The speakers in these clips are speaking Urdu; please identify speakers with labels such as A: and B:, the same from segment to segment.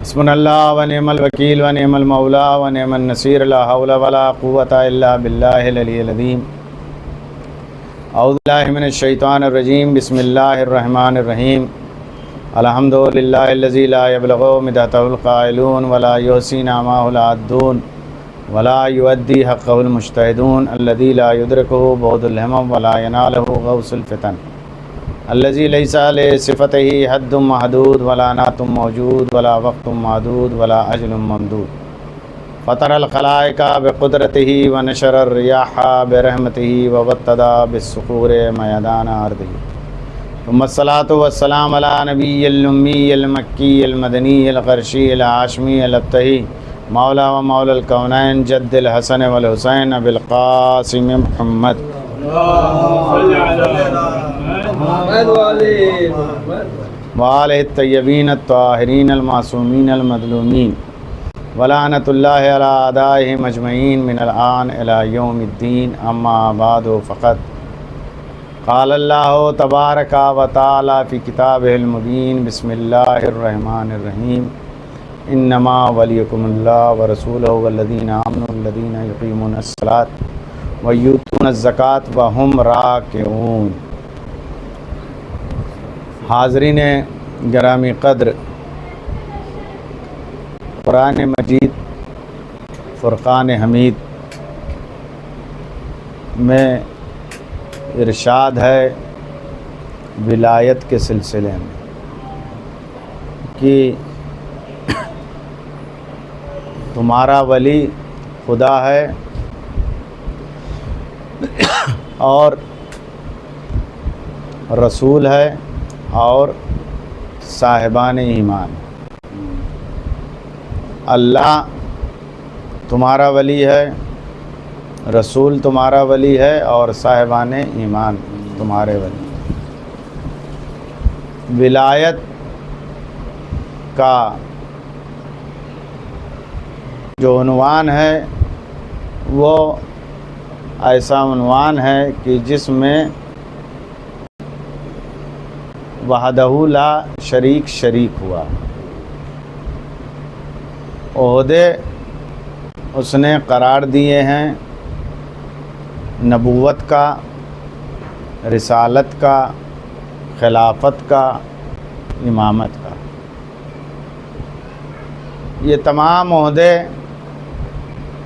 A: حسبنا اللہ و نعم الوکیل و نعم المولا و نعم النصیر لا حول ولا قوة الا باللہ العلی العظیم اعوذ باللہ من الشیطان الرجیم بسم اللہ الرحمن الرحیم الحمد للہ الذی لا یبلغ مدحته القائلون ولا یحصی نعمه العادون ولا یؤدی حقه المجتہدون الذی لا یدرکہ بعد الہمم ولا ینالہ غوث الفتن الذي ليس لصفته حد محدود ولا نعت موجود ولا وقت معدود ولا أجل ممدود فطر الخلائق بقدرته ونشر الرياح برحمته وابتدى بالصخور ميدان أرضه ثم الصلاة والسلام على نبي الأمي المكي المدني القرشي الهاشمي الأبتهي مولى ومولى الكونين جد الحسن والحسين أبي القاسم محمد وآلہ الطیبین الطاہرین المعصومین المظلومین ولعنۃ اللہ علی اعدائہم اجمعین من الآن الی یوم الدین اما بعد فقط قال اللہ تبارک و تعالی فی کتابہ المبین بسم اللہ الرحمن الرحیم انما ولیکم اللہ ورسولہ والذین آمنوا الذین یقیمون الصلاۃ ویؤتون الزکاۃ وہم راکعون۔ حاضرین گرامی قدر، قرآن مجید فرقان حمید میں ارشاد ہے ولایت کے سلسلے میں کہ تمہارا ولی خدا ہے اور رسول ہے اور صاحبان ایمان۔ اللہ تمہارا ولی ہے، رسول تمہارا ولی ہے اور صاحبان ایمان تمہارے ولی۔ ولایت کا جو عنوان ہے وہ ایسا عنوان ہے کہ جس میں وحدہ لا شریک ہوا۔ عہدے اس نے قرار دیے ہیں نبوت کا، رسالت کا، خلافت کا، امامت کا۔ یہ تمام عہدے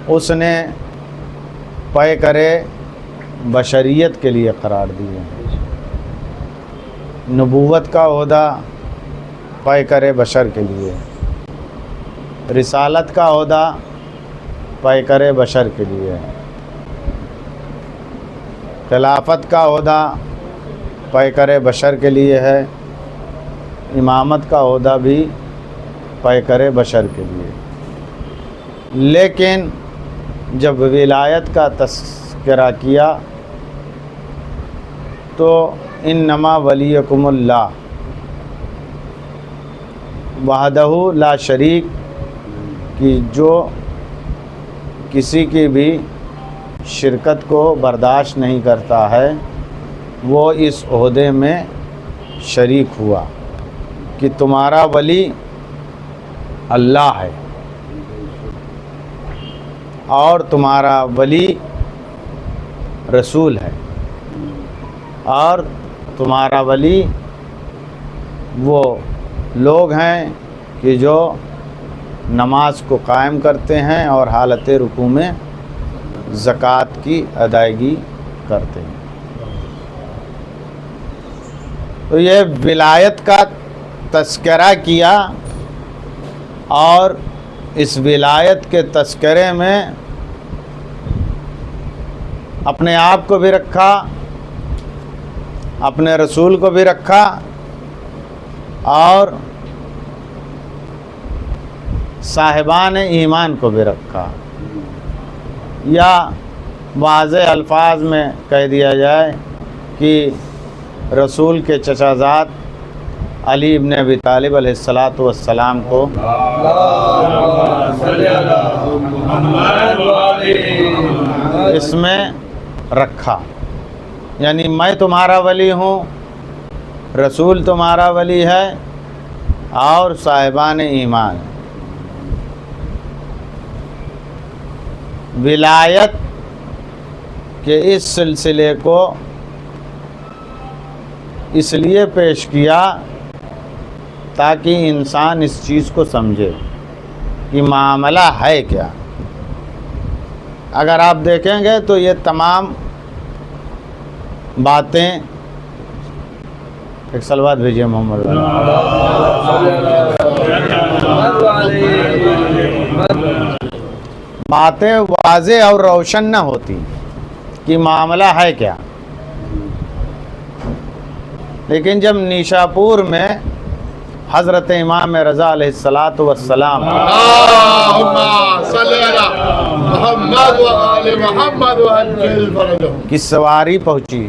A: اس نے پے کرے بشریت کے لیے قرار دیے ہیں۔ نبوت کا عہدہ پے کرے بشر کے لیے، رسالت کا عہدہ پے کرے بشر کے لیے، خلافت کا عہدہ پے کرے بشر کے لیے ہے، امامت کا عہدہ بھی پے کرے بشر کے لیے۔ لیکن جب ولایت کا تذکرہ کیا تو انما ولیکم اللہ وحدہ لا شریک کی جو کسی کی بھی شرکت کو برداشت نہیں کرتا ہے وہ اس عہدے میں شریک ہوا کہ تمہارا ولی اللہ ہے اور تمہارا ولی رسول ہے اور تمہارا ولی وہ لوگ ہیں کہ جو نماز کو قائم کرتے ہیں اور حالت رکوع میں زکوٰۃ کی ادائیگی کرتے ہیں۔ تو یہ ولایت کا تذکرہ کیا اور اس ولایت کے تذکرے میں اپنے آپ کو بھی رکھا، اپنے رسول کو بھی رکھا اور صاحبان ایمان کو بھی رکھا، یا واضح الفاظ میں کہہ دیا جائے کہ رسول کے چچا زاد علی ابن ابی طالب علیہ الصلاۃ والسلام کو اس میں رکھا، یعنی میں تمہارا ولی ہوں، رسول تمہارا ولی ہے اور صاحبان ایمان، ولایت کے اس سلسلے کو اس لیے پیش کیا تاکہ انسان اس چیز کو سمجھے کہ معاملہ ہے کیا۔ اگر آپ دیکھیں گے تو یہ تمام باتیں، ایک صلوات بھیجیے محمد باتیں واضح اور روشن نہ ہوتی کہ معاملہ ہے کیا، لیکن جب نیشاپور میں حضرت امام رضا علیہ السلام کی سواری پہنچی،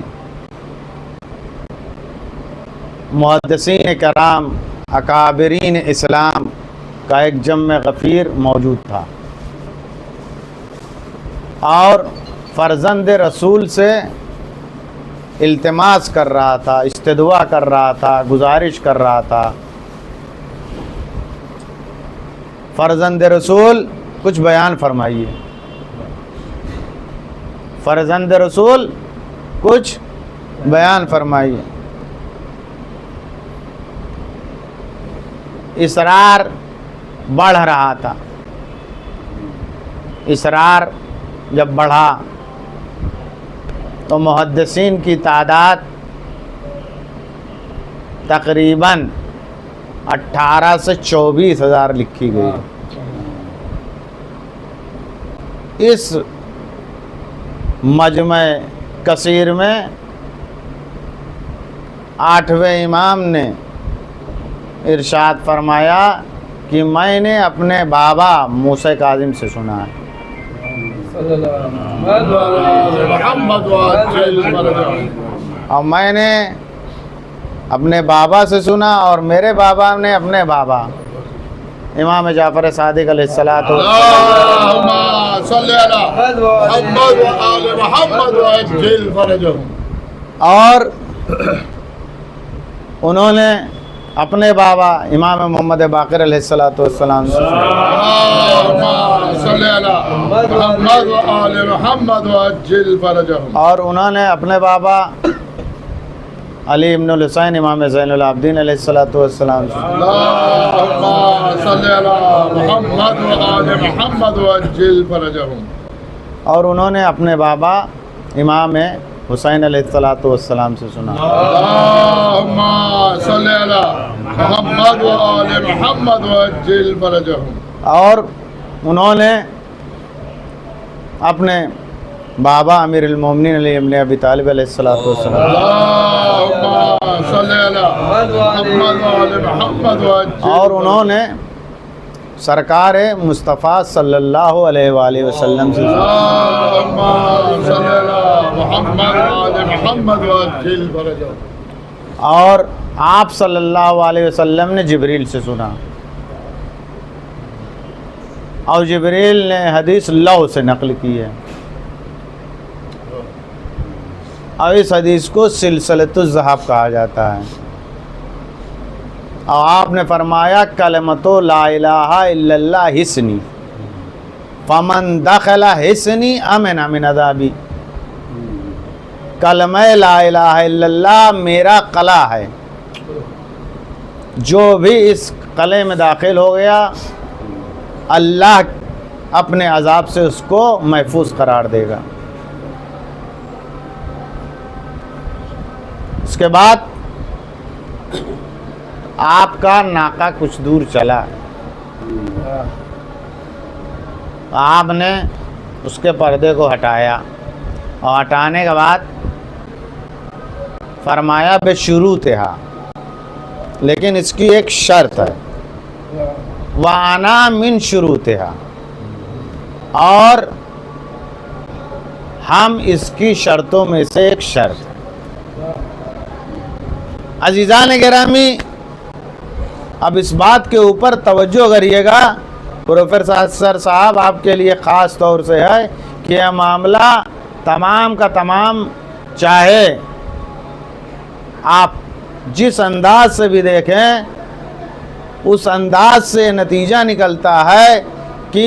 A: محدثین کرام اکابرین اسلام کا ایک جمع غفیر موجود تھا، اور فرزند رسول سے التماس کر رہا تھا، استدعا کر رہا تھا، گزارش کر رہا تھا، فرزند رسول کچھ بیان فرمائیے، فرزند رسول کچھ بیان فرمائیے۔ اصرار بڑھ رہا تھا، اصرار جب بڑھا تو محدثین کی تعداد تقریباً 18 سے 24 ہزار لکھی گئی۔ اس مجمع کثیر میں 8ویں امام نے ارشاد فرمایا کہ میں نے اپنے بابا موسیٰ کاظم سے سنا ہے، اور میں نے اپنے بابا سے سنا، اور میرے بابا نے اپنے بابا امام جعفر صادق علیہ الصلوۃ اور انہوں نے اپنے بابا امام محمد باقر علیہ السلام سے اور انہوں نے اپنے بابا علی ابن الحسین امام زین العابدین علیہ السلام سے، اور انہوں نے اپنے بابا امام حسین علیہ السلام سے سنا۔ اور انہوں نے اپنے بابا امیر المومنین علی ابن ابی طالب علیہ السلام اور انہوں نے سرکار مصطفیٰ صلی اللہ علیہ وآلہ وسلم سے اور آپ صلی اللہ علیہ وسلم نے جبریل سے سنا، اور جبریل نے حدیث لو سے نقل کی ہے، اور اس حدیث کو سلسلۃ الذہب کہا جاتا ہے۔ اور آپ نے فرمایا کلمۃ لا الہ الا اللہ حصنی فمن دخل حصنی امن من عذابی، کلمہ لا الہ الا اللہ میرا قلعہ ہے، جو بھی اس قلعے میں داخل ہو گیا اللہ اپنے عذاب سے اس کو محفوظ قرار دے گا۔ اس کے بعد آپ کا ناکہ کچھ دور چلا، آپ نے اس کے پردے کو ہٹایا، اور ہٹانے کے بعد فرمایا بے شروطہا، لیکن اس کی ایک شرط ہے، وَأَنَا مِن شُرُوطِهَا، اور ہم اس کی شرطوں میں سے ایک شرط ہے۔ عزیزان گرامی، اب اس بات کے اوپر توجہ کریے گا، پروفیسر صاحب آپ کے لیے خاص طور سے ہے کہ یہ معاملہ تمام کا تمام، چاہے آپ جس انداز سے بھی دیکھیں، اس انداز سے نتیجہ نکلتا ہے کہ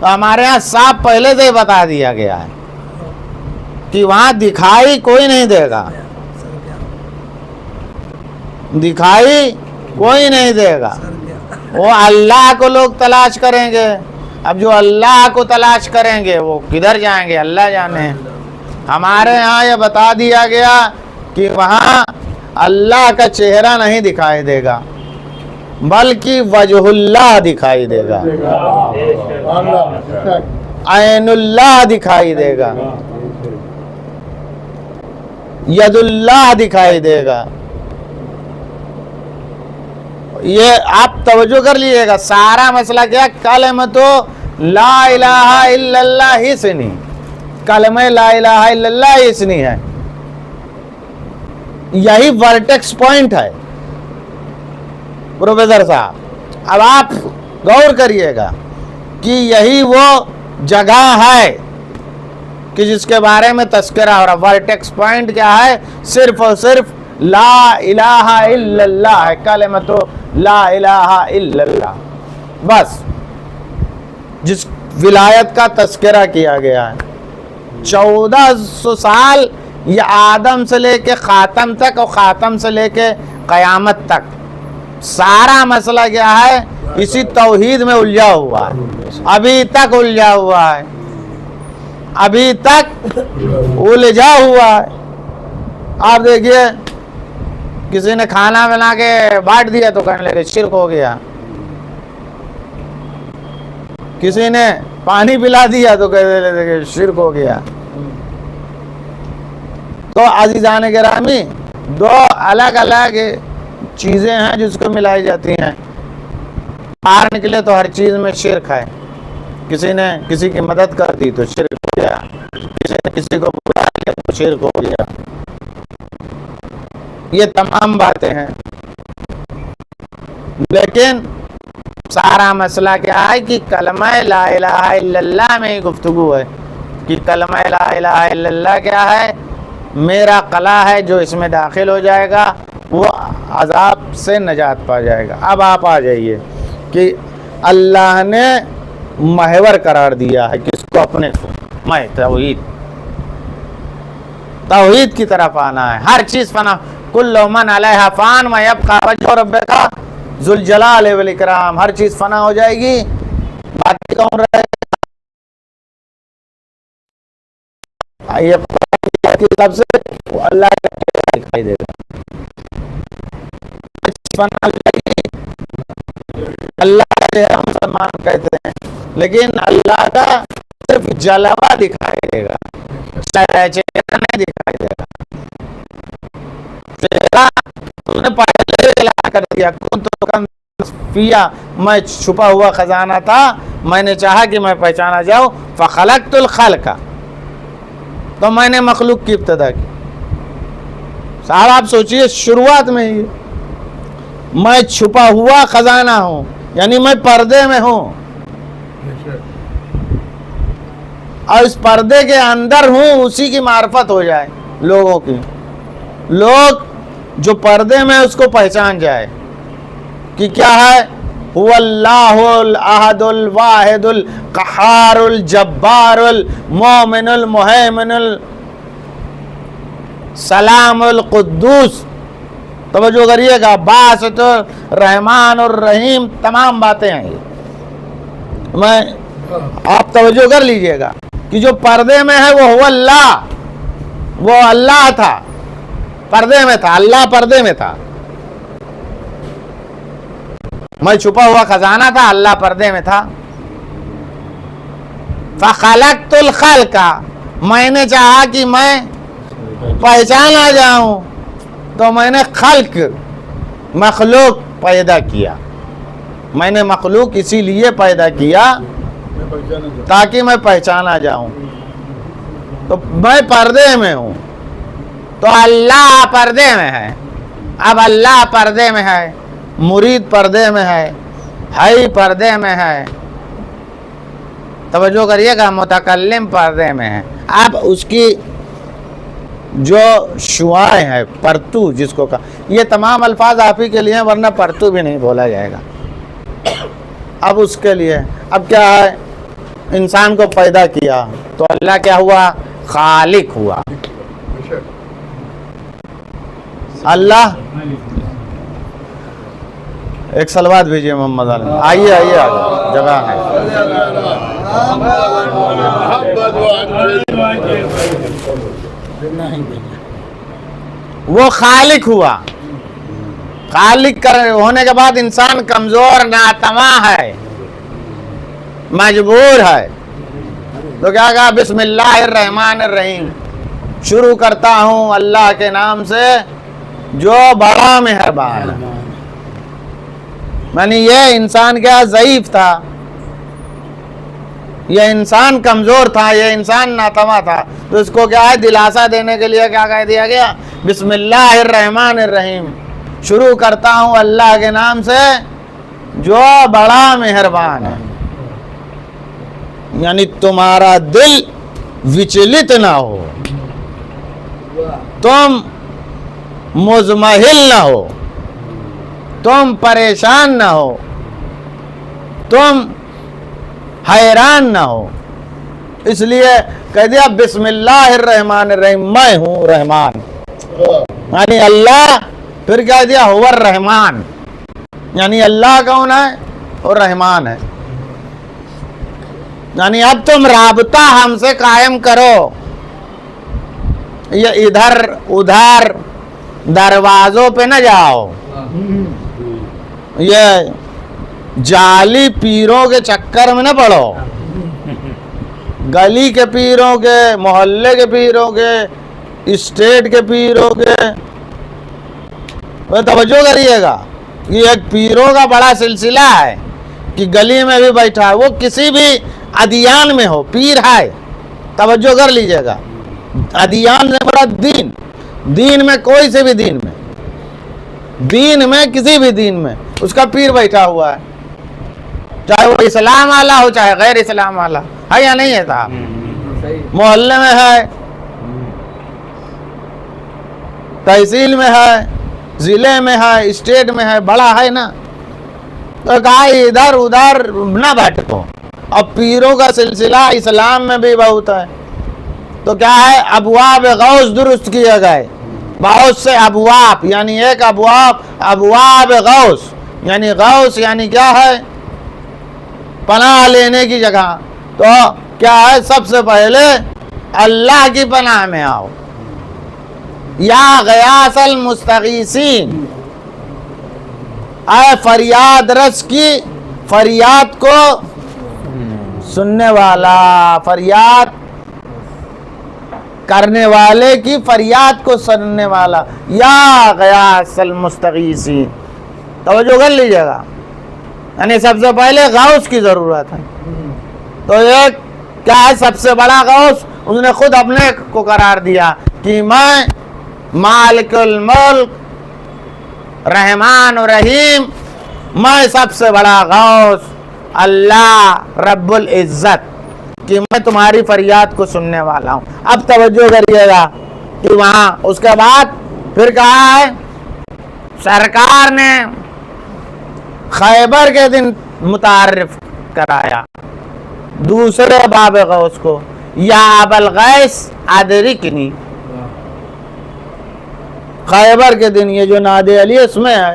A: تو ہمارے یہاں صاف پہلے سے ہی بتا دیا گیا ہے کہ وہاں دکھائی کوئی نہیں دے گا، دکھائی کوئی نہیں دے گا، وہ اللہ کو لوگ تلاش کریں گے۔ اب جو اللہ کو تلاش کریں گے وہ کدھر جائیں گے اللہ جانے۔ ہمارے یہاں یہ بتا دیا گیا کہ وہاں اللہ کا چہرہ نہیں دکھائی دے گا بلکہ وجہ اللہ دکھائی دے گا، عین اللہ دکھائی دے گا، ید اللہ دکھائی دے گا۔ یہ آپ توجہ کر لیجئے گا، سارا مسئلہ کیا؟ کلمۃ لا الہ الا اللہ ہی سے نہیں، کلمہ لا الہ الا اللہ ہی سے نہیں ہے، یہی ورٹیکس پوائنٹ ہے پروفیسر صاحب۔ اب آپ غور کریے گا کہ یہی وہ جگہ ہے کہ جس کے بارے میں تذکرہ ہو رہا۔ ورٹیکس پوائنٹ کیا ہے؟ صرف اور صرف لا الہ الا اللہ ہے، کلمۃ لا الہ الا اللہ، بس جس ولایت کا تذکرہ کیا گیا ہے۔ 1400 سال یہ آدم سے لے کے خاتم تک اور خاتم سے لے کے قیامت تک سارا مسئلہ کیا ہے؟ اسی توحید میں الجھا ہوا ہے، ابھی تک الجھا ہوا ہے، ابھی تک الجھا ہوا ہے۔ آپ دیکھیے کسی نے کھانا بنا کے بانٹ دیا تو کہنے لگے شرک ہو گیا، کسی نے پانی پلا دیا تو کہنے لگے شرک ہو گیا۔ تو عزیزان گرامی، دو الگ الگ چیزیں ہیں جس کو ملائی جاتی ہیں۔ باہر نکلے تو ہر چیز میں شرک ہے، کسی نے کسی کی مدد کر دی تو شرک ہو گیا، کسی نے کسی کو بلا لیا تو شرک ہو گیا۔ یہ تمام باتیں ہیں، لیکن سارا مسئلہ کیا ہے کہ کلمہ لا الہ الا اللہ میں ہی گفتگو ہے کہ کلمہ لا الہ الا اللہ کیا ہے؟ میرا قلع ہے، جو اس میں داخل ہو جائے گا وہ عذاب سے نجات پا جائے گا۔ اب آپ آ جائیے کہ اللہ نے محور قرار دیا ہے کس کو؟ اپنے کو، میں توحید کی طرف آنا ہے۔ ہر چیز فنا، کل من علیہا فان ویبقی وجہ ربک ذو الجلال والاکرام، ہر چیز فنا ہو جائے گی، باقی کون رہے گا؟ یہ سب سے اللہ کا دکھائی دے گا، فنا ہو جائے گی، اللہ کا چہرہ مسلمان کہتے ہیں، لیکن اللہ کا صرف جلوہ دکھائی دے گا، چہرہ نہیں دکھائی دے گا۔ چہرہ تو نے پہلے اعلان کر دیا، فیا، میں چھپا ہوا خزانہ تھا، میں نے چاہا کہ میں پہچانا جاؤں، فخلقت الخلق، تو میں نے مخلوق کی ابتدا کی۔ صاحب آپ سوچئے شروعات میں ہی میں چھپا ہوا خزانہ ہوں، یعنی میں پردے میں ہوں اور اس پردے کے اندر ہوں، اسی کی معرفت ہو جائے لوگوں کی، لوگ جو پردے میں اس کو پہچان جائے کہ کیا ہے؟ هو اللہ الاحد الواحد القہار الجبار المومن المہیمن السلام القدوس۔ توجہ کریے گا، باسط الرحمن الرحیم، تمام باتیں ہیں یہ، میں آپ توجہ کر لیجئے گا کہ جو پردے میں ہے وہ اللہ، وہ اللہ تھا، پردے میں تھا، اللہ پردے میں تھا۔ میں چھپا ہوا خزانہ تھا، اللہ پردے میں تھا۔ فخلقت الخلق، میں نے چاہا کہ میں پہچانا جاؤں تو میں نے خلق، مخلوق پیدا کیا۔ میں نے مخلوق اسی لیے پیدا کیا تاکہ میں پہچانا جاؤں، تو میں پردے میں ہوں، تو اللہ پردے میں ہے۔ اب اللہ پردے میں ہے، مرید پردے میں ہے، حی پردے میں ہے، توجہ کریے گا، متکلم پردے میں ہے۔ اب اس کی جو شعاعیں ہیں، پرتو جس کو کہا، یہ تمام الفاظ آپ ہی کے لیے ہیں، ورنہ پرتو بھی نہیں بولا جائے گا۔ اب اس کے لیے اب کیا ہے انسان کو پیدا کیا تو اللہ کیا ہوا؟ خالق ہوا. اللہ ایک سلوات بھیجیے محمد علی. آئیے آئیے آگے جگہ ہے. وہ خالق ہوا. خالق ہونے کے بعد انسان کمزور ناتواں ہے، مجبور ہے، تو کیا کہا؟ بسم اللہ الرحمن الرحیم، شروع کرتا ہوں اللہ کے نام سے جو بڑا مہربان ہے. یعنی یہ انسان کیا ضعیف تھا، یہ انسان کمزور تھا، یہ انسان ناتواں تھا، تو اس کو کیا ہے دلاسا دینے کے لیے کیا کہہ دیا گیا؟ بسم اللہ الرحمن الرحیم، شروع کرتا ہوں اللہ کے نام سے جو بڑا مہربان ہے. یعنی تمہارا دل وچلت نہ ہو، تم مزمحل نہ ہو، تم پریشان نہ ہو، تم حیران نہ ہو. اس لیے کہہ دیا بسم اللہ الرحمن الرحیم، میں ہوں رحمان. یعنی اللہ، پھر کہہ دیا هو الرحمن، یعنی اللہ کون ہے؟ اور رحمان ہے. یعنی اب تم رابطہ ہم سے قائم کرو، یہ ادھر ادھر دروازوں پہ نہ جاؤ، یہ جعلی پیروں کے چکر میں نہ پڑو، گلی کے پیروں کے، محلے کے پیروں کے، اسٹیٹ کے پیروں کے. توجہ کریے گا، یہ ایک پیروں کا بڑا سلسلہ ہے کہ گلی میں بھی بیٹھا ہے، وہ کسی بھی ادیان میں ہو، پیر ہے. توجہ کر لیجئے گا، ادیان سے بڑا دین، دین میں کوئی سے بھی دین میں، دین میں کسی بھی دین میں اس کا پیر بیٹھا ہوا ہے، چاہے وہ اسلام والا ہو چاہے غیر اسلام والا ہے یا نہیں ہے صاحب. محلے میں ہے، تحصیل میں ہے، ضلع میں ہے، اسٹیٹ میں ہے، بڑا ہے نا. تو کہا ادھر ادھر نہ بیٹھو. اب پیروں کا سلسلہ اسلام میں بھی بہت ہے، تو کیا ہے ابواب غوث درست کیے گئے، بہت سے ابواب. یعنی ایک ابواب غوث، یعنی غوث یعنی کیا ہے؟ پناہ لینے کی جگہ. تو کیا ہے؟ سب سے پہلے اللہ کی پناہ میں آؤ. یا غیاث المستغیثین، اے فریاد رس کی فریاد کو سننے والا، فریاد کرنے والے کی فریاد کو سننے والا. یا غیاث المستغیثین، توجہ کر لیجیے گا. یعنی سب سے پہلے غوث کی ضرورت ہے. تو ایک کیا ہے سب سے بڑا غوث؟ اس نے خود اپنے کو قرار دیا کہ میں مالک الملک رحمان و رحیم، میں سب سے بڑا غوث اللہ رب العزت، کہ میں تمہاری فریاد کو سننے والا ہوں. اب توجہ کریے گا کہ وہاں اس کے بعد پھر کہا ہے سرکار نے خیبر کے دن متعارف کرایا دوسرے باب غوث کو، یا ابا الغیث ادرکنی. خیبر کے دن یہ جو ناد علی اس میں ہے،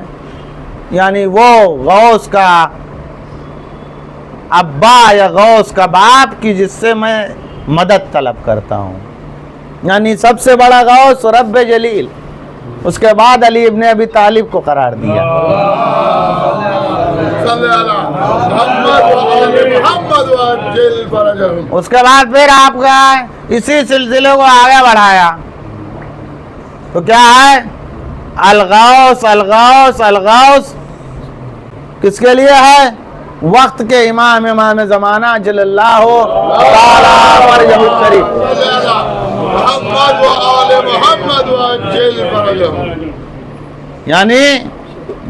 A: یعنی وہ غوث کا ابا یا غوث کا باپ کی جس سے میں مدد طلب کرتا ہوں. یعنی سب سے بڑا غوث رب جلیل. اس کے بعد علی ابن ابی طالب کو قرار دیا. اس کے بعد پھر آپ کا اسی سلسلے کو آگے بڑھایا تو کیا ہے الغوث الغوث الغوث کس کے لیے ہے؟ وقت کے امام زمانہ جل اللہ تعالی فرجہ الشریف،
B: محمد و آل محمد و جل فرجہ.
A: یعنی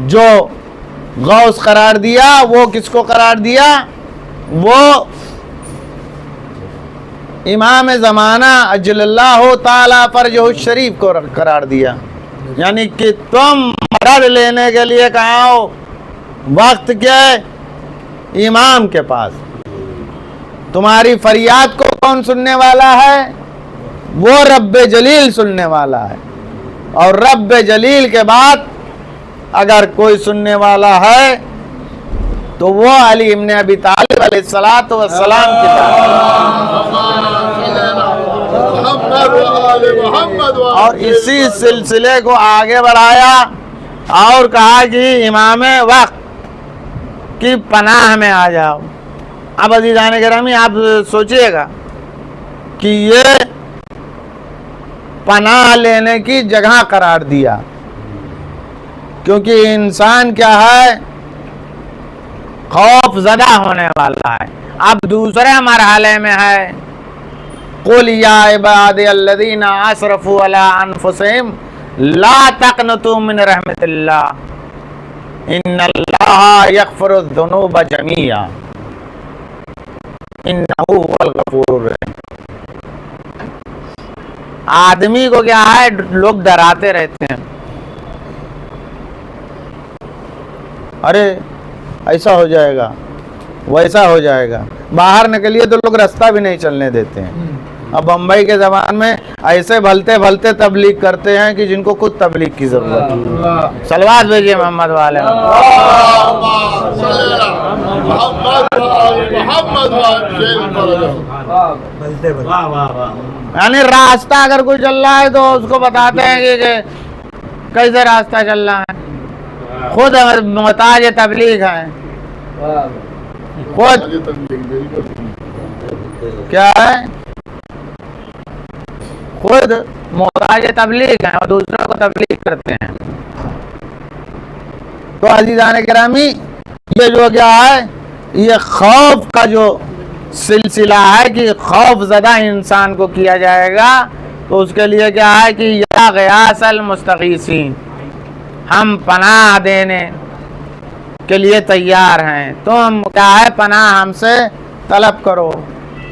A: جو غوث قرار دیا وہ کس کو قرار دیا؟ وہ امام زمانہ اجل اللہ تعالی فرجہ الشریف کو قرار دیا. یعنی کہ تم مدد لینے کے لیے کہاں ہو؟ وقت کے امام کے پاس. تمہاری فریاد کو کون سننے والا ہے؟ وہ رب جلیل سننے والا ہے، اور رب جلیل کے بعد اگر کوئی سننے والا ہے تو وہ علی ابن ابی طالب علیہ السلام کی
B: محمد وآل محمد
A: اور اسی سلسلے کو آگے بڑھایا اور کہا کہ امام وقت کی پناہ میں آ جاؤ۔ اب عزیزان گرامی آپ سوچئے گا کہ یہ پناہ لینے کی جگہ قرار دیا، کیونکہ انسان کیا ہے؟ خوف زدہ ہونے والا ہے۔ اب دوسرے مرحلے میں ہے قُلْ يَا عِبَادِيَ الَّذِينَ أَسْرَفُوا عَلَىٰ أَنفُسِهِمْ لَا تَقْنَطُوا مِنْ رَحْمَةِ اللَّهِ إِنَّ اللَّهَ يَغْفِرُ الذُّنُوبَ جَمِيعًا إِنَّهُ هُوَ الْغَفُورُ الرَّحِيمُ۔ آدمی کو کیا ہے؟ لوگ ڈراتے رہتے ہیں، ارے ایسا ہو جائے گا، ویسا ہو جائے گا، باہر نکلیے تو لوگ راستہ بھی نہیں چلنے دیتے ہیں۔ اب بمبئی کے زبان میں ایسے بھلتے بھلتے تبلیغ کرتے ہیں کہ جن کو خود تبلیغ کی ضرورت ہے۔ صلوات بھیجیے محمد والے یعنی راستہ اگر کوئی چل رہا ہے تو اس کو بتاتے ہیں کہ کیسے راستہ چل رہا ہے، خود محتاج تبلیغ ہے، خود کیا ہے؟ خود محتاج تبلیغ ہیں اور دوسروں کو تبلیغ کرتے ہیں۔ تو عزیزان گرامی یہ جو کیا ہے؟ یہ خوف کا جو سلسلہ ہے کہ خوف زدہ انسان کو کیا جائے گا، تو اس کے لیے کیا ہے کہ یا غیاث المستغیثین، ہم پناہ دینے کے لیے تیار ہیں، تم کیا ہے پناہ ہم سے طلب کرو،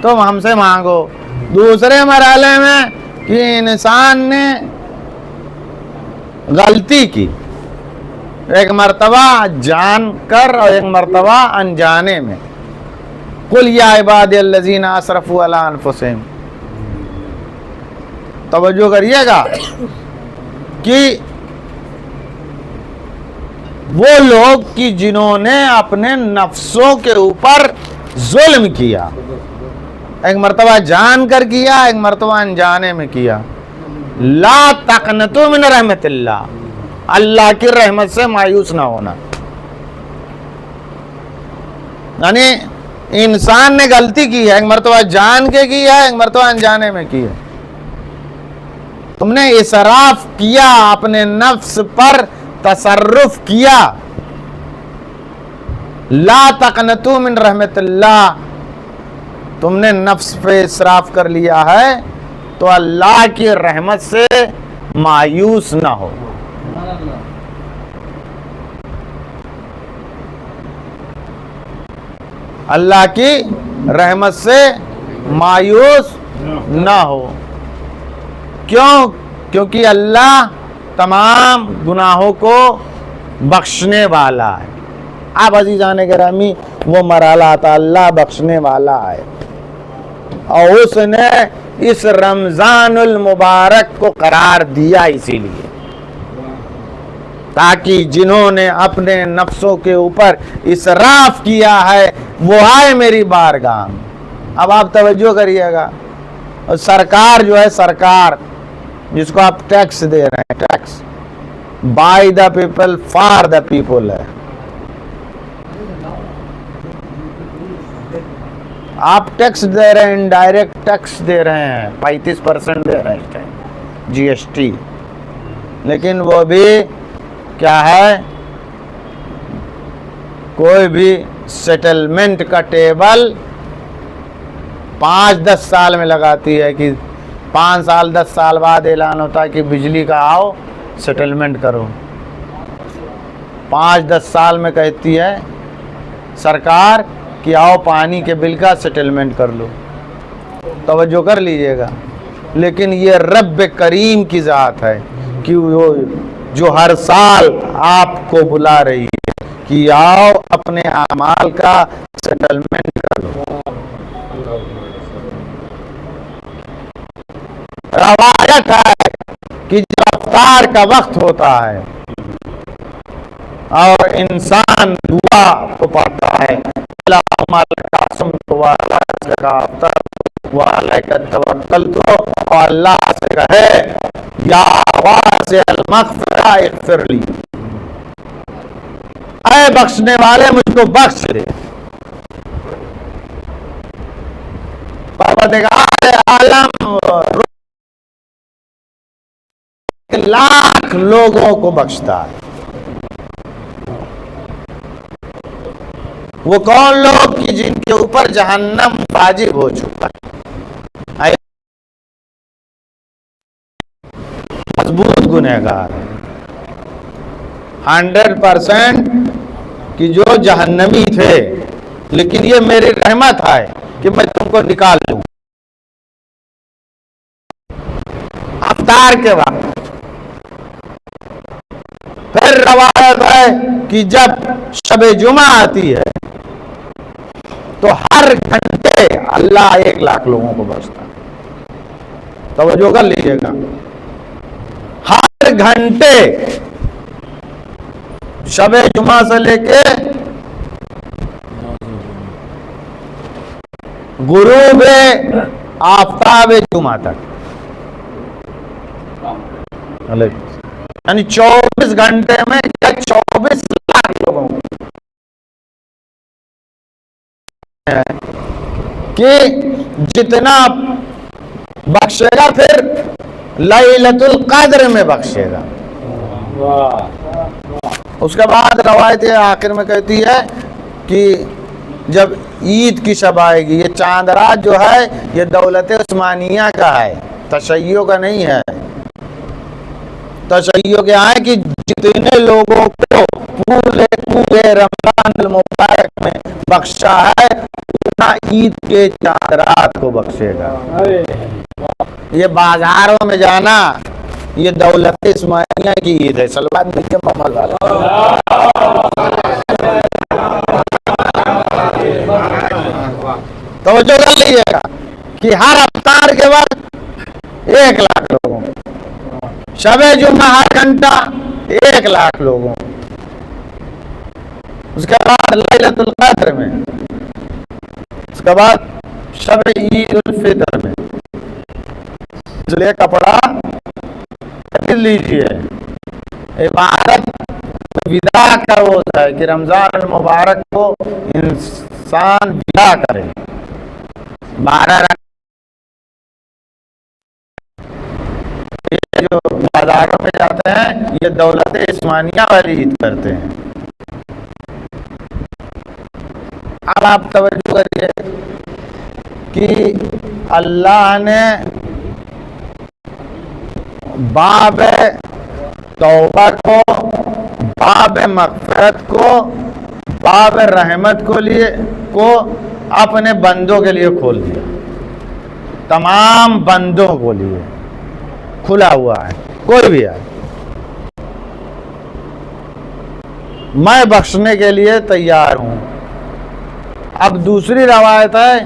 A: تم ہم سے مانگو۔ دوسرے مرحلے میں کہ انسان نے غلطی کی، ایک مرتبہ جان کر اور ایک مرتبہ انجانے میں، قُلْ يَا عِبَادِيَ الَّذِينَ أَسْرَفُوا عَلَىٰ أَنفُسِهِمْ۔ توجہ کریے گا کہ وہ لوگ کی جنہوں نے اپنے نفسوں کے اوپر ظلم کیا، ایک مرتبہ جان کر کیا، ایک مرتبہ انجانے میں کیا، لا تقنطوا من رحمت اللہ، اللہ کی رحمت سے مایوس نہ ہونا۔ یعنی انسان نے غلطی کی ہے، ایک مرتبہ جان کے کی ہے، ایک مرتبہ انجانے میں کی ہے، تم نے اسراف کیا، اپنے نفس پر تصرف کیا، لا تقنطوا من رحمت اللہ، تم نے نفس پہ اسراف کر لیا ہے تو اللہ کی رحمت سے مایوس نہ ہو۔ اللہ کی رحمت سے مایوس نہ ہو۔ کیوں؟ کیونکہ اللہ تمام گناہوں کو بخشنے والا ہے۔ اب عزیزان گرامی وہ مرحلہ آتا، اللہ بخشنے والا ہے، اور اس نے اس رمضان المبارک کو قرار دیا اسی لیے تاکہ جنہوں نے اپنے نفسوں کے اوپر اسراف کیا ہے وہ آئے میری بارگاہ۔ اب آپ توجہ کریے گا، سرکار جو ہے، سرکار جس کو آپ ٹیکس دے رہے ہیں، tax by the people for the people ہے، آپ ٹیکس دے رہے ہیں، انڈائریکٹ ٹیکس دے رہے ہیں، 35% دے رہے ہیں جی ایس ٹی، لیکن وہ بھی کیا ہے؟ کوئی بھی سیٹلمنٹ کا ٹیبل 5-10 سال میں لگاتی ہے کہ 5 سال 10 سال بعد اعلان ہوتا ہے کہ بجلی کا آؤ سیٹلمنٹ کرو، 5-10 سال میں کہتی ہے سرکار کہ آؤ پانی کے بل کا سیٹلمنٹ کر لو۔ توجہ کر لیجئے گا، لیکن یہ رب کریم کی ذات ہے کہ وہ جو ہر سال آپ کو بلا رہی ہے کہ آؤ اپنے اعمال کا سیٹلمنٹ کر لو۔ روایت ہے کہ جب افطار کا وقت ہوتا ہے اور انسان دعا کو پڑھتا ہے اللہم لک صمت و علیک افطرت و علیک توکلت، اور اللہ سے کہے یا واسع المغفرہ اغفر لی، اے بخشنے والے مجھ کو بخش دے۔ پروردگار عالم لاکھ لوگوں کو بخشتا ہے۔ وہ کون لوگ کہ جن کے اوپر جہنم واجب ہو چکا ہے، مضبوط گنہگار 100% کہ جو جہنمی تھے، لیکن یہ میری رحمت ہے کہ میں تم کو نکال دوں افطار کے وقت۔ پھر روایت ہے کہ جب شب جمعہ آتی ہے تو ہر گھنٹے اللہ 1,00,000 لوگوں کو بخشتا ہے۔ توجہ کر لیجیے گا، ہر گھنٹے شب جمعہ سے لے کے غروب آفتاب جمعہ تک، یعنی 24 گھنٹے میں 24 لاکھ لوگوں کہ جتنا بخشے گا پھر لیلۃ القدر میں بخشے گا۔ اس کے بعد روایت آخر میں کہتی ہے کہ جب عید کی شب آئے گی، یہ چاند رات جو ہے یہ دولت عثمانیہ کا ہے، تشیع کا نہیں ہے۔ تشیع کے آئے کہ جتنے لوگوں کو پورے رمضان المبارک میں بخشا ہے اتنا عید کے چاند رات کو بخشے گا۔ یہ بازاروں میں جانا یہ دولت عثمانیہ کی عید ہے۔ سلوات مل کے محمد والا توجہ کر لیجیے گا کہ ہر افطار کے وقت 1,00,000 لوگوں، شب جمعہ ہر گھنٹہ 1,00,000 لوگوں، اس کے بعد لیلۃ القدر میں، اس کے بعد شب عید الفطر میں۔ اس لیے کپڑا خرید لیجیے، عبادت ودا کا ہوتا ہے کہ رمضان المبارک کو انسان ودا کرے۔ 12 جو بازاروں میں جاتے ہیں یہ دولت عثمانیہ والی عید کرتے ہیں۔ اب آپ توجہ کریے کہ اللہ نے باب توبہ کو، باب مغفرت کو، باب رحمت کو اپنے بندوں کے لیے کھول دیا، تمام بندوں کو لیے کھلا ہوا ہے، کوئی بھی ہے، میں بخشنے کے لیے تیار ہوں۔ اب دوسری روایت ہے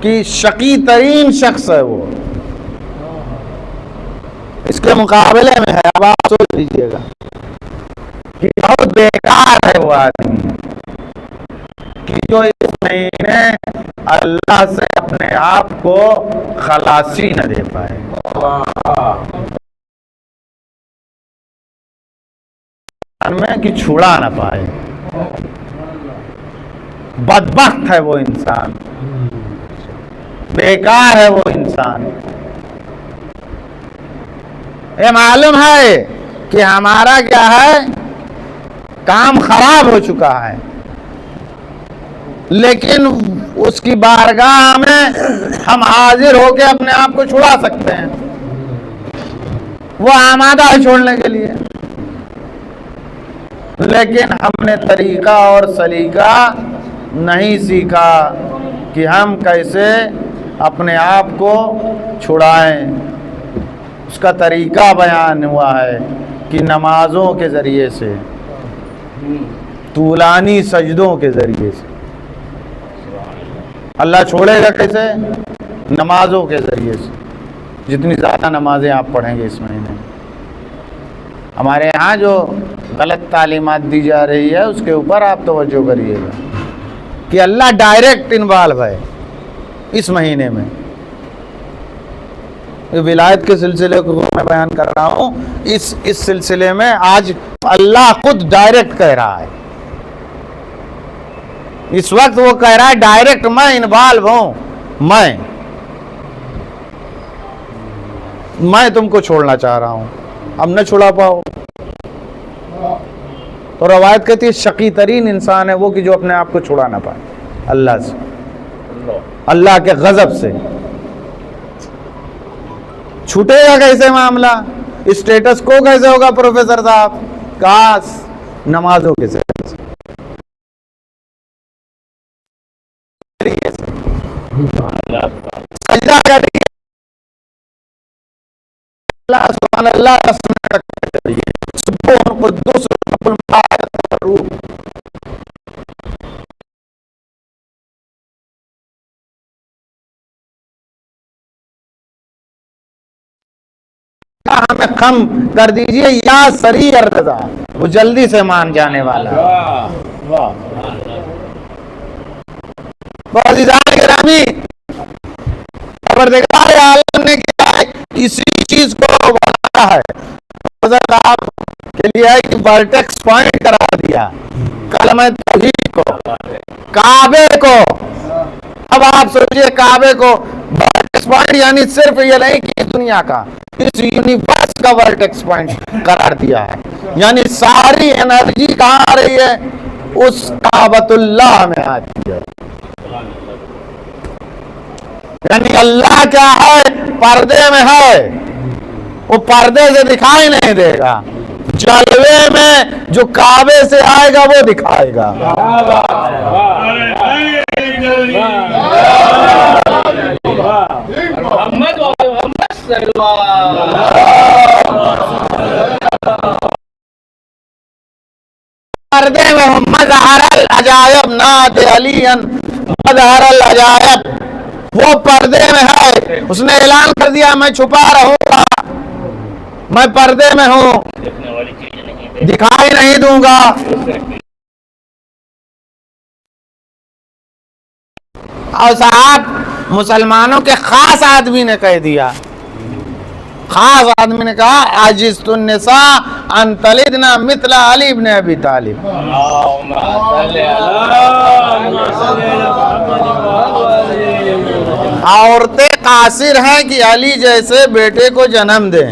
A: کہ شقی ترین شخص ہے وہ، اس کے مقابلے میں ہے، اب آپ سوچ لیجیے گا کہ بہت بیکار ہے وہ آدمی کہ جو اس مہینے اللہ سے اپنے آپ کو خلاصی نہ دے پائے، میں کہ چھڑا نہ پائے۔ بدبخت ہے وہ انسان، بیکار ہے وہ انسان۔ یہ معلوم ہے کہ ہمارا کیا ہے، کام خراب ہو چکا ہے، لیکن اس کی بارگاہ میں ہم حاضر ہو کے اپنے آپ کو چھڑا سکتے ہیں، وہ آمادہ ہے چھوڑنے کے لیے، لیکن ہم نے طریقہ اور سلیقہ نہیں سیکھا کہ ہم کیسے اپنے آپ کو چھڑائیں۔ اس کا طریقہ بیان ہوا ہے کہ نمازوں کے ذریعے سے، طولانی سجدوں کے ذریعے سے۔ اللہ چھوڑے گا کیسے؟ نمازوں کے ذریعے سے۔ جتنی زیادہ نمازیں آپ پڑھیں گے اس مہینے میں. ہمارے ہاں جو غلط تعلیمات دی جا رہی ہے اس کے اوپر آپ توجہ کریے گا کہ اللہ ڈائریکٹ انوالو ہے اس مہینے میں. ولایت کے سلسلے کو میں بیان کر رہا ہوں، اس سلسلے میں آج اللہ خود ڈائریکٹ کہہ رہا ہے. اس وقت وہ کہہ رہا ہے ڈائریکٹ میں انوالو ہوں. میں تم کو چھوڑنا چاہ رہا ہوں، اب نہ چھڑا پاؤ. تو روایت کہتی ہے شقی ترین انسان ہے وہ کہ جو اپنے آپ کو چھڑا نہ پائے اللہ سے، اللہ کے غضب سے. چھوٹے گا کیسے معاملہ؟ اسٹیٹس کو کیسے ہوگا پروفیسر صاحب؟ کاش نمازوں کے ذریعے سے. سجدہ کریے اللہ سبحان اللہ سبحان قدوس رب الملائکۃ والروح. ہمیں خم کر دیجئے یا سریع الرضا، وہ جلدی سے مان جانے والا. عزیزان گرامی، پروردگار عالم نے کیا ہے اسی چیز کو بنایا ہے. آپ کے لیے ہے کہ ورٹیکس پوائنٹ قرار دیا کلمہ توحید کو، کعبے کو. اب آپ سوچئے کعبے کو ورٹیکس پوائنٹ یعنی صرف یہ نہیں کہ دنیا کا، اس یونیورس کا ورٹیکس پوائنٹ قرار دیا ہے. یعنی ساری انرجی کہاں آ رہی ہے؟ اس کعبۃ اللہ میں آتی ہے. یعنی اللہ کیا ہے؟ پردے میں ہے، وہ پردے سے دکھائی نہیں دے گا، جلوے میں جو کعبے سے آئے گا وہ دکھائے گا. پردے میں مظہر العجائب ناد علی مظہر العجائب، وہ پردے میں ہے. اس نے اعلان کر دیا میں چھپا رہوں گا، میں پردے میں ہوں، دکھائی نہیں دوں گا. اور صاحب مسلمانوں کے خاص آدمی نے کہہ دیا، خاص آدمی نے کہا عجزت النساء ان تلدنا مثل علی ابن ابی طالب. عورتیں قاصر ہیں کہ علی جیسے بیٹے کو جنم دیں.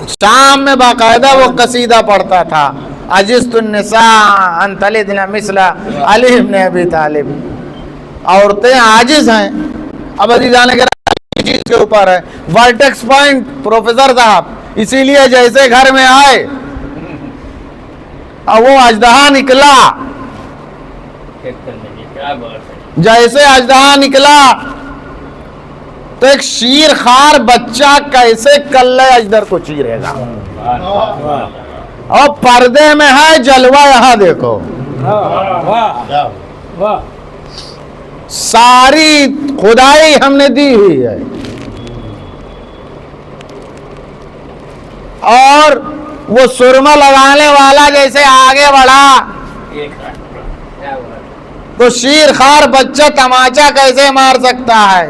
A: شام میں باقاعدہ وہ قصیدہ پڑھتا تھا عجزت النساء ان تلدنا مثل علی ابن ابی طالب. عورتیں عاجز ہیں. اب عزیزان کے چیز کے اوپر ہے ورٹیکس پوائنٹ پروفیسر صاحب. اسی لیے جیسے گھر میں آئے اور وہ اژدہا نکلا، جیسے اژدہا نکلا تو ایک شیر خار بچہ کیسے کلے اجدر کو چیرے گا. اور پردے میں ہے جلوہ، یہاں دیکھو ساری خدائی ہم نے دی ہوئی ہے. اور وہ سرما لگانے والا جیسے آگے بڑھا تو شیر خار بچہ تماچا کیسے مار سکتا ہے؟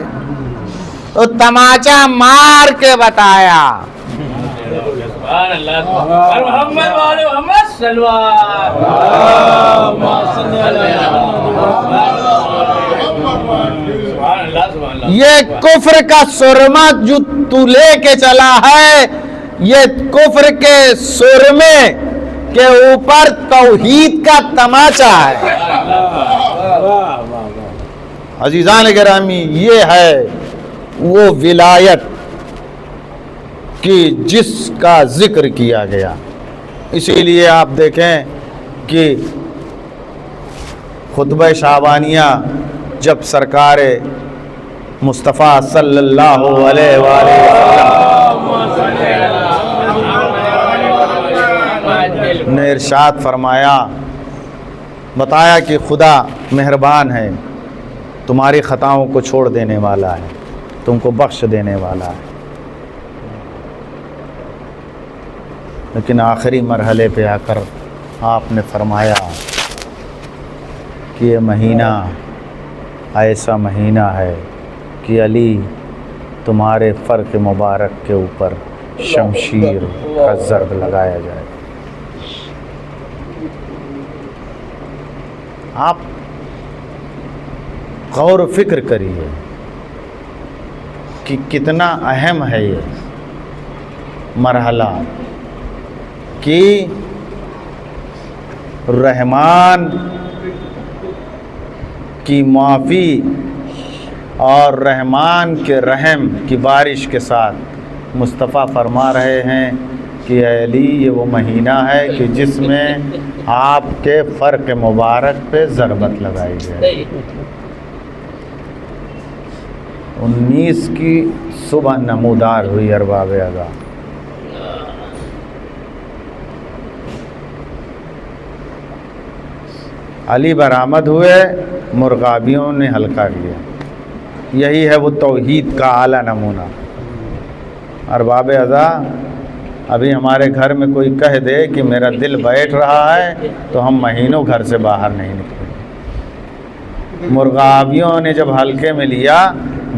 A: تو تماچا مار کے بتایا. یہ کفر کا سرما جو تو لے کے چلا ہے، یہ کفر کے سرمے کے اوپر توحید کا تماچا ہے. عزیزان گرامی، یہ ہے وہ ولایت کہ جس کا ذکر کیا گیا. اسی لیے آپ دیکھیں کہ خطبہ شعبانیہ جب سرکار مصطفیٰ صلی اللہ علیہ وآلہ وسلم نے ارشاد فرمایا، بتایا کہ خدا مہربان ہے، تمہاری خطاؤں کو چھوڑ دینے والا ہے. تم کو بخش دینے والا ہے۔ لیکن آخری مرحلے پہ آ کر آپ نے فرمایا کہ یہ مہینہ ایسا مہینہ ہے کہ علی تمہارے فرق مبارک کے اوپر شمشیر کا ضرب لگایا جائے۔ آپ غور و فکر کریے کہ کتنا اہم ہے یہ مرحلہ کہ رحمان کی معافی اور رحمان کے رحم کی بارش کے ساتھ مصطفیٰ فرما رہے ہیں کہ اے علی یہ وہ مہینہ ہے کہ جس میں آپ کے فرق مبارک پہ ضربت لگائی جائے۔ 19 کی صبح نمودار ہوئی ارباب ادا۔ علی برآمد ہوئے، مرغابیوں نے حلقہ کیا۔ یہی ہے وہ توحید کا اعلیٰ نمونہ۔ ارباب ادا، ابھی ہمارے گھر میں کوئی کہہ دے کہ میرا دل بیٹھ رہا ہے تو ہم مہینوں گھر سے باہر نہیں نکلیں۔ مرغابیوں نے جب حلقے میں لیا،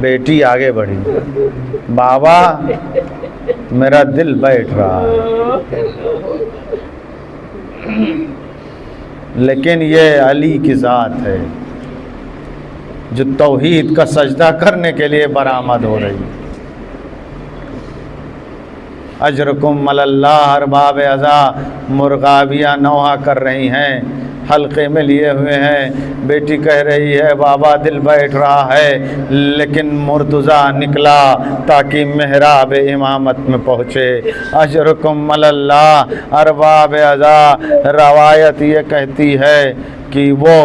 A: بیٹی آگے بڑھی، بابا میرا دل بیٹھ رہا ہے۔ لیکن یہ علی کی ذات ہے جو توحید کا سجدہ کرنے کے لیے برآمد ہو رہی ہے۔ اجرکم علی اللہ، ارباب ازا مرغابیاں نوحہ کر رہی ہیں، حلقے میں لیے ہوئے ہیں۔ بیٹی کہہ رہی ہے بابا دل بیٹھ رہا ہے، لیکن مرتضیٰ نکلا تاکہ محراب امامت میں پہنچے۔ اجرکم علی اللہ، ارباب ازا، روایت یہ کہتی ہے کہ وہ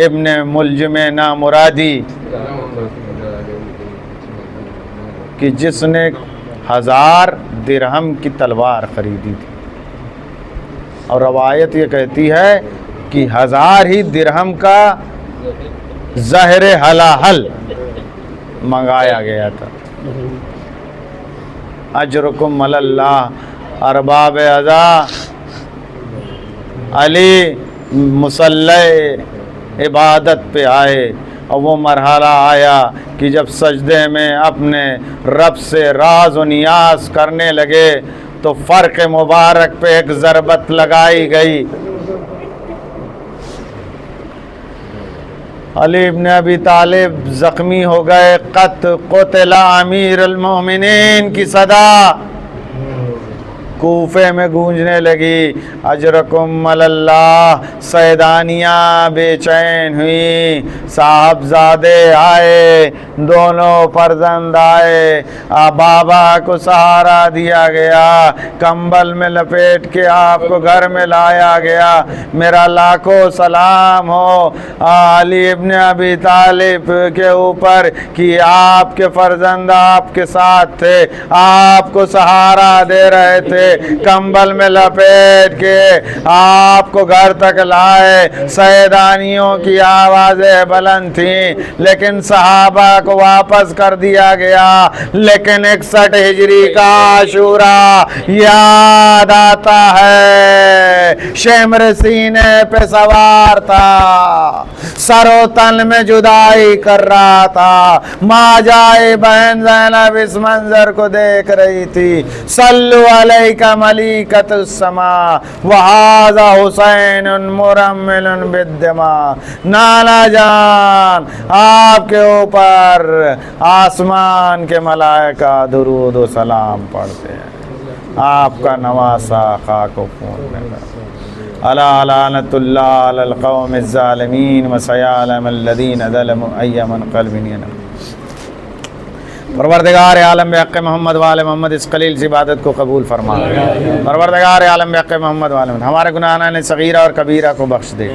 A: ابن ملجم نامرادی کہ جس نے 1000 درہم کی تلوار خریدی تھی، اور روایت یہ کہتی ہے کہ 1000 ہی درہم کا زہر حلاحل منگایا گیا تھا۔ اجرکم علی اللہ، ارباب ازا، علی مصلی عبادت پہ آئے، اور وہ مرحلہ آیا کہ جب سجدے میں اپنے رب سے راز و نیاز کرنے لگے تو فرق مبارک پہ ایک ضربت لگائی گئی۔ علی ابن ابی طالب زخمی ہو گئے، قتل امیر المومنین کی صدا کوفے میں گونجنے لگی۔ اجرکم علی اللہ، سیدانیاں بے چین ہوئی، صاحبزادے آئے، دونوں فرزند آئے، بابا کو سہارا دیا گیا، کمبل میں لپیٹ کے آپ کو گھر میں لایا گیا۔ میرا لاکھوں سلام ہو علی ابن ابی طالب کے اوپر کہ آپ کے فرزند آپ کے ساتھ تھے، آپ کو سہارا دے رہے تھے، کمبل میں لپیٹ کے آپ کو گھر تک لائے۔ سیدانیوں کی آوازیں بلند تھیں، لیکن صحابہ کو واپس کر دیا گیا۔ لیکن 61 ہجری کا عاشورہ یاد آتا ہے، شمر سینے پہ سوار تھا، سر و تن میں جدائی کر رہا تھا۔ ماں جائے بہن زینب اس منظر کو دیکھ رہی تھی۔ صلو علیہ ملیکۃ السماء وہذا حسین مرمل بالدماء۔ نانا جان، آپ کے اوپر آسمان کے ملائکہ درود و سلام پڑھتے ہیں، آپ کا نواسا خاک و خون میں الا لعنت اللہ علی القوم الظالمین وسیعلم الذین ظلموا ای منقلب ینقلبون۔ پروردگار عالم بحق محمد وآل محمد اس قلیل سی عبادت کو قبول فرما۔ پروردگار عالم بحق محمد وآل محمد ہمارے گناہان صغیرہ اور کبیرہ کو بخش دے،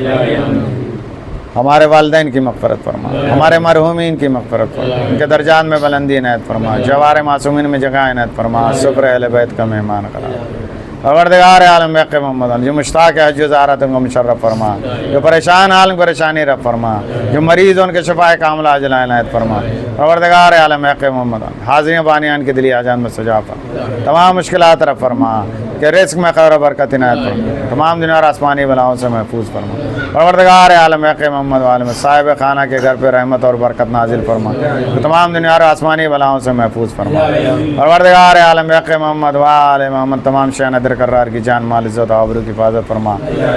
A: ہمارے والدین کی مغفرت فرما، ہمارے مرحومین کی مغفرت فرما، ان کے درجات میں بلندی عنایت فرما، جوار معصومین میں جگہ عنایت فرما، سفر اہل بیت کا مہمان قرار۔ پروردگار عالم حق محمد جو مشتاق حج و زیارت ان کو مشرف فرما، جو پریشان عالم پریشانی رب فرما، جو مریض ان کے شفاء کاملہ عاجل عنایت فرما، پروردگار عالم حق محمد حاضرین بانیان کے دلی آجان میں سجا فرما، تمام مشکلات رب فرما، کہ رزق میں خیر و برکت عنایت فرما، تمام دنیا اور آسمانی بلاؤں سے محفوظ فرما، پروردگار عالم حق محمد عالم صاحب خانہ کے گھر پہ رحمت اور برکت نازل فرما، تمام دنیا اور آسمانی بلاؤں سے محفوظ فرما، پروردگار عالم حق محمد وآل محمد تمام شیء ندر قرار کی جان مال عزت و آبرو کی حفاظت فرما،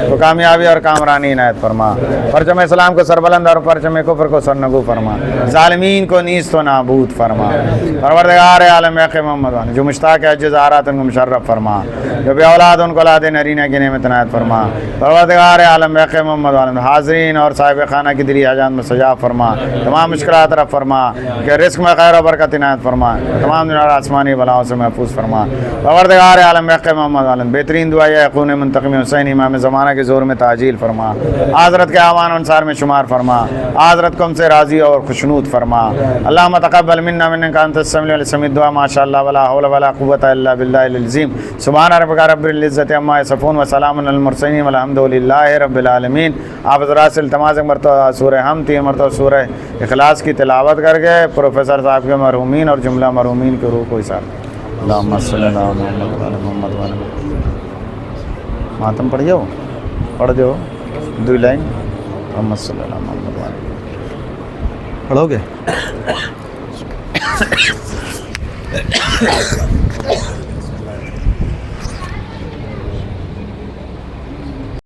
A: تو کامیابی اور کامرانی عنایت فرما، پرچم اسلام کو سربلند اور پرچم کفر کو سرنگو فرما، ظالمین کو نیست و نابود فرما، پروردگار عالم حق محمد جو مشتاق حج زیارت ان کو مشرف فرما، جو بے اولاد ان کو اولاد نرینہ کی نعمت عنایت فرما، پروردگار عالم حق محمد حاضرین اور صاحب خانہ کی دلی حاجات میں سجا فرما، تمام مشکلات رفع فرما، کہ رزق میں خیر و برکت عنایت فرما، تمام دنیا اور آسمانی بلاؤں سے محفوظ فرما، پروردگار عالم حق محمد بہترین دعا یہ خون منتقم حسین امام زمانہ کے زور میں تعجیل فرما، حضرت کے اعوان انصار میں شمار فرما، حضرت کو ہم سے راضی اور خوشنود فرما، اللہم تقبل منا منک انت السمیع العلیم الدعاء ما شاء اللہ ولا حول ولا قوۃ الا باللہ العظیم، سبحان ربک رب العزۃ عما یصفون وسلام علی المرسلین والحمد للہ رب العالمین۔ آپ حضرات سے التماس مرتبہ سورہ ہم 3 مرتبہ سورہ اخلاص کی تلاوت کر کے پروفیسر صاحب کے مرحومین اور جملہ مرحومین کی روح کو اثار اللہم صلی اللہ محمد وعلی محمد وعلی ماتم پڑھ جاؤ پڑھ دو 2 لائن اللہم صلی اللہ محمد وعلی پڑھو گے